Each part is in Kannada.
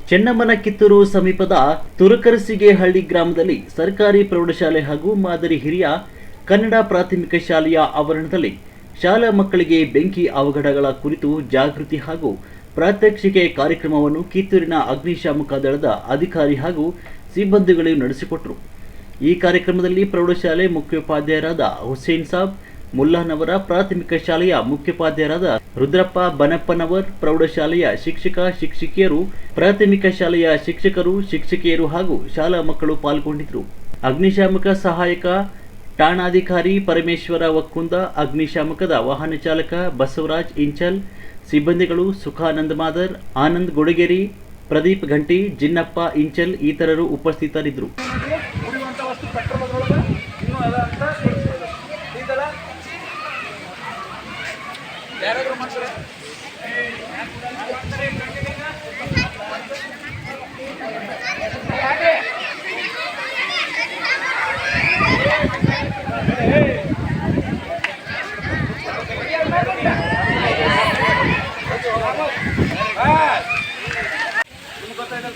ಚೆನ್ನಮ್ಮನ ಕಿತ್ತೂರು ಸಮೀಪದ ತುರಕರಸಿಗೆಹಳ್ಳಿ ಗ್ರಾಮದಲ್ಲಿ ಸರ್ಕಾರಿ ಪ್ರೌಢಶಾಲೆ ಹಾಗೂ ಮಾದರಿ ಹಿರಿಯ ಕನ್ನಡ ಪ್ರಾಥಮಿಕ ಶಾಲೆಯ ಆವರಣದಲ್ಲಿ ಶಾಲಾ ಮಕ್ಕಳಿಗೆ ಬೆಂಕಿ ಅವಘಡಗಳ ಕುರಿತು ಜಾಗೃತಿ ಹಾಗೂ ಪ್ರಾತ್ಯಕ್ಷಿಕೆ ಕಾರ್ಯಕ್ರಮವನ್ನು ಕಿತ್ತೂರಿನ ಅಗ್ನಿಶಾಮಕ ದಳದ ಅಧಿಕಾರಿ ಹಾಗೂ ಸಿಬ್ಬಂದಿಗಳು ನಡೆಸಿಕೊಟ್ಟರು. ಈ ಕಾರ್ಯಕ್ರಮದಲ್ಲಿ ಪ್ರೌಢಶಾಲೆ ಮುಖ್ಯೋಪಾಧ್ಯಾಯರಾದ ಹುಸೇನ್ ಸಾಬ್ ಮುಲ್ಲಾನವರ, ಪ್ರಾಥಮಿಕ ಶಾಲೆಯ ಮುಖ್ಯೋಪಾಧ್ಯಾಯರಾದ ರುದ್ರಪ್ಪ ಬನಪ್ಪನವರ್, ಪ್ರೌಢಶಾಲೆಯ ಶಿಕ್ಷಕಿಯರು, ಪ್ರಾಥಮಿಕ ಶಾಲೆಯ ಶಿಕ್ಷಕರು, ಶಿಕ್ಷಕಿಯರು ಹಾಗೂ ಶಾಲಾ ಮಕ್ಕಳು ಪಾಲ್ಗೊಂಡಿದ್ದರು. ಅಗ್ನಿಶಾಮಕ ಸಹಾಯಕ ಠಾಣಾಧಿಕಾರಿ ಪರಮೇಶ್ವರ ವಕ್ಕುಂದ, ಅಗ್ನಿಶಾಮಕದ ವಾಹನ ಚಾಲಕ ಬಸವರಾಜ್ ಇಂಚಲ್, ಸಿಬ್ಬಂದಿಗಳು ಸುಖಾನಂದ್ ಮಾದರ್, ಆನಂದ್ ಗುಡಗೇರಿ, ಪ್ರದೀಪ್ ಘಂಟಿ, ಜಿನ್ನಪ್ಪ ಇಂಚಲ್ ಇತರರು ಉಪಸ್ಥಿತರಿದ್ದರು.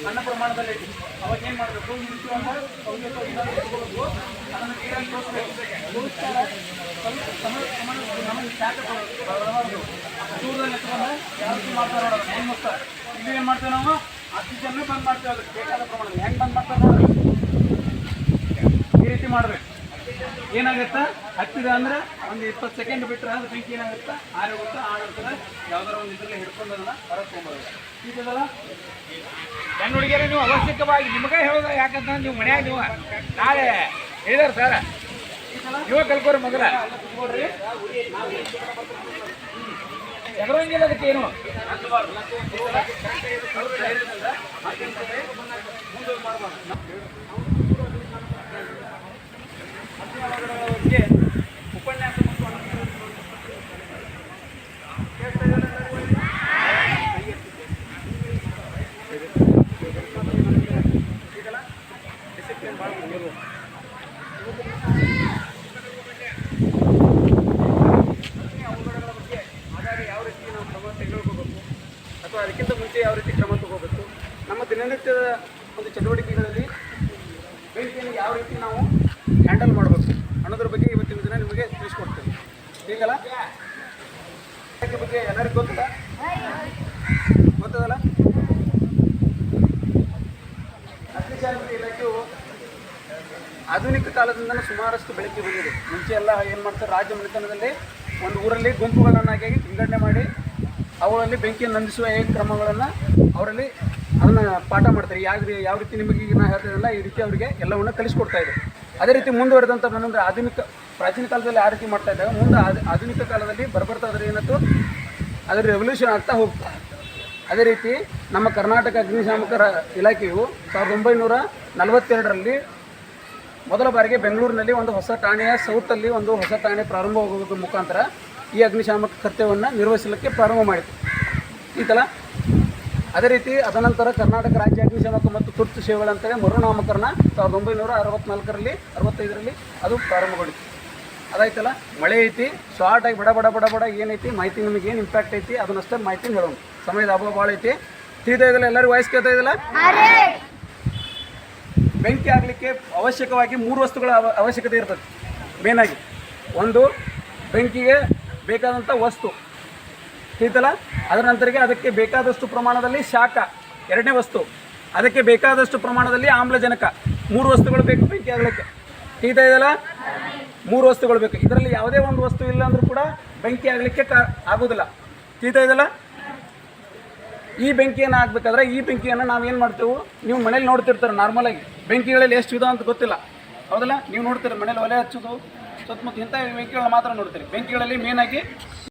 ಸಣ್ಣ ಪ್ರಮಾಣದಲ್ಲಿ ಅವಾಗ ಏನು ಮಾಡಬೇಕು, ಈ ರೀತಿ ಅದನ್ನು ನೀರಲ್ಲಿ ನಮಗೆ ಶಾಖ ಬರಬಾರ್ದು. ದೂರದಲ್ಲಿ ಎತ್ಕೊಂಡು ಯಾವ ರೀತಿ ಮಾಡ್ತಾರೆ ನೋಡೋದು ಏನು ಮುಕ್ತ. ಇಲ್ಲಿ ಏನು ಮಾಡ್ತೇವೆ ನಾವು, ಆಕ್ಸಿಜನ್ನು ಬಂದ್ ಮಾಡ್ತೇವೆ. ಅದಕ್ಕೆ ಬೇಕಾದ ಪ್ರಮಾಣದಲ್ಲಿ ಹೆಂಗೆ ಬಂದ್ ಮಾಡ್ತಾರೆ ನೋಡ್ರಿ, ಈ ರೀತಿ ಮಾಡ್ಬೇಕು. ಏನಾಗುತ್ತೆ, ಹತ್ತಿದೆ ಅಂದರೆ ಒಂದು 20 ಸೆಕೆಂಡ್ ಬಿಟ್ಟರೆ ಅದು ಬೆಂಕಿ ಏನಾಗುತ್ತೆ, ಆರೋಗುತ್ತೆ. ಆಡಿರ್ತದೆ ಯಾವ್ದಾರ ಒಂದು ಇದರಲ್ಲಿ ಹಿಡ್ಕೊಂಡದನ್ನ ಹೊರಗೆ ತೊಗೊಂಬರೋದು. ಇದಲ್ಲ ಗಂಡು ಹುಡುಗಿಯರು ನೀವು ಅವಶ್ಯಕವಾಗಿ ನಿಮಗೆ ಹೇಳೋದು, ಯಾಕಂತ ನೀವು ಮನ್ಯಾಗ ನೀವು ನಾಳೆ ಹೇಳಿದಾರೆ ಸರ್, ನೀವು ಕಲ್ಕೋರಿ ಮೊದಲ ನೋಡ್ರಿ. ಎಗರಂಗಿಲ್ಲ ಅದಕ್ಕೆ ಏನು ಉಪನ್ಯಾಸ ಅಥವಾ ಅದಕ್ಕಿಂತ ಮುಂಚೆ ಯಾವ ರೀತಿ ಕ್ರಮ ತಗೋಬೇಕು, ನಮ್ಮ ದಿನನಿತ್ಯದ ಒಂದು ಚಟುವಟಿಕೆಗಳಲ್ಲಿ ಬೆಂಕಿಯನ್ನು ಯಾವ ರೀತಿ ನಾವು ಹ್ಯಾಂಡಲ್ ಮಾಡಬೇಕು ಅನ್ನೋದ್ರ ಬಗ್ಗೆ ಇವತ್ತಿನ ದಿನ ನಿಮಗೆ ತಿಳಿಸ್ಕೊಡ್ತೇವೆ. ಹೀಗಲ್ಲ ಇದಕ್ಕೆ ಬಗ್ಗೆ ಎಲ್ಲರಿಗೂ ಗೊತ್ತದಲ್ಲ. ಅಗ್ನಿಶಾಮಕ ಇಲಾಖೆಯು ಆಧುನಿಕ ಕಾಲದಿಂದ ಸುಮಾರಷ್ಟು ಬೆಳಕಿಗೆ ಬಂದಿದೆ. ಮುಂಚೆ ಎಲ್ಲ ಏನು ಮಾಡ್ತಾರೆ, ರಾಜ್ಯ ಮನೆತನದಲ್ಲಿ ಒಂದು ಊರಲ್ಲಿ ಗುಂಪುಗಳನ್ನಾಗಿ ವಿಂಗಡಣೆ ಮಾಡಿ ಅವುಗಳಲ್ಲಿ ಬೆಂಕಿಯನ್ನು ನಂದಿಸುವ ಕ್ರಮಗಳನ್ನು ಅವರಲ್ಲಿ ಅದನ್ನು ಪಾಠ ಮಾಡ್ತಾರೆ. ಯಾವ ರೀತಿ ನಿಮಗೆ ಈಗ ನಾ ಹೇಳ್ತಿದ್ದಲ್ಲ, ಈ ರೀತಿ ಅವರಿಗೆ ಎಲ್ಲವನ್ನು ಕಲಿಸ್ಕೊಡ್ತಾ ಇದೆ. ಅದೇ ರೀತಿ ಮುಂದುವರೆದಂಥ ಬಂದರೆ ಪ್ರಾಚೀನ ಕಾಲದಲ್ಲಿ ಆ ರೀತಿ ಮಾಡ್ತಾ ಇದ್ದಾಗ ಮುಂದೆ ಆಧುನಿಕ ಕಾಲದಲ್ಲಿ ಬರ್ತಾ ಅದ್ರ ಏನಾಯ್ತು, ಅದರ ರೆವಲ್ಯೂಷನ್ ಆಗ್ತಾ ಹೋಗ್ತದೆ. ಅದೇ ರೀತಿ ನಮ್ಮ ಕರ್ನಾಟಕ ಅಗ್ನಿಶಾಮಕ ಇಲಾಖೆಯು 1942ರಲ್ಲಿ ಮೊದಲ ಬಾರಿಗೆ ಬೆಂಗಳೂರಿನಲ್ಲಿ ಒಂದು ಹೊಸ ಠಾಣೆಯ ಸೌತಲ್ಲಿ ಒಂದು ಹೊಸ ಠಾಣೆ ಪ್ರಾರಂಭವಾಗುವುದರ ಮುಖಾಂತರ ಈ ಅಗ್ನಿಶಾಮಕ ಕರ್ತವ್ಯವನ್ನು ನಿರ್ವಹಿಸಲಿಕ್ಕೆ ಪ್ರಾರಂಭ ಮಾಡಿತು. ಈತಲ್ಲ ಅದೇ ರೀತಿ ಅದನಂತರ ಕರ್ನಾಟಕ ರಾಜ್ಯ ಅಗ್ನಿಶಾಮಕ ಮತ್ತು ತುರ್ತು ಸೇವೆಗಳಂತೇಳಿ ಮರುನಾಮಕರಣ 1964ರಲ್ಲಿ 65ರಲ್ಲಿ ಅದು ಪ್ರಾರಂಭಗೊಂಡಿತು. ಅದಾಯ್ತಲ್ಲ, ಮಳೆ ಐತಿ, ಶಾರ್ಟ್ ಆಗಿ ಬಡ ಏನೈತಿ ಮಾಹಿತಿ, ನಿಮಗೆ ಏನು ಇಂಪ್ಯಾಕ್ಟ್ ಐತಿ ಅದನ್ನಷ್ಟೇ ಮಾಹಿತಿ ಹೇಳೋಣ. ಸಮಯದ ಅಭಾವ ಭಾಳ ಐತಿ. ತಿಳಿತಾ ಇದ್ದಿಲ್ಲ, ಎಲ್ಲರೂ ವಾಯ್ಸ್ ಕೇಳ್ತಾ ಇದ್ದಿಲ್ಲ. ಬೆಂಕಿ ಆಗಲಿಕ್ಕೆ ಅವಶ್ಯಕವಾಗಿ 3 ವಸ್ತುಗಳ ಅವಶ್ಯಕತೆ ಇರ್ತದೆ. ಮೇನಾಗಿ ಒಂದು ಬೆಂಕಿಗೆ ಬೇಕಾದಂಥ ವಸ್ತು ತಿಳಿತಲ್ಲ, ಅದರ ನಂತರಕ್ಕೆ ಅದಕ್ಕೆ ಬೇಕಾದಷ್ಟು ಪ್ರಮಾಣದಲ್ಲಿ ಶಾಖ, ಎರಡನೇ ವಸ್ತು, ಅದಕ್ಕೆ ಬೇಕಾದಷ್ಟು ಪ್ರಮಾಣದಲ್ಲಿ ಆಮ್ಲಜನಕ, 3 ವಸ್ತುಗಳು ಬೇಕು ಬೆಂಕಿ ಆಗಲಿಕ್ಕೆ. ತಿಳಿತಾ ಇದೆಯಲ್ಲ, 3 ವಸ್ತುಗಳು ಬೇಕು. ಇದರಲ್ಲಿ ಯಾವುದೇ ಒಂದು ವಸ್ತು ಇಲ್ಲ ಅಂದರೂ ಕೂಡ ಬೆಂಕಿ ಆಗಲಿಕ್ಕೆ ಆಗೋದಿಲ್ಲ. ತಿಳಿತಾ ಇದೆಯಲ್ಲ. ಈ ಬೆಂಕಿಯನ್ನು ಹಾಕ್ಬೇಕಾದ್ರೆ ಈ ಬೆಂಕಿಯನ್ನು ನಾವು ಏನು ಮಾಡ್ತೇವೆ, ನೀವು ಮನೇಲಿ ನೋಡ್ತಿರ್ತಾರೆ ನಾರ್ಮಲಾಗಿ ಬೆಂಕಿಗಳಲ್ಲಿ ಎಷ್ಟು ವಿಧ ಅಂತ ಗೊತ್ತಿಲ್ಲ, ಹೌದಲ್ಲ. ನೀವು ನೋಡ್ತೀರಿ ಮನೇಲಿ ಒಲೆ ಹಚ್ಚೋದು ಸುತ್ತಮುತ್ತ ಇಂಥ ಬೆಂಕಿಗಳನ್ನ ಮಾತ್ರ ನೋಡ್ತೀರಿ. ಬೆಂಕಿಗಳಲ್ಲಿ ಮೇನಾಗಿ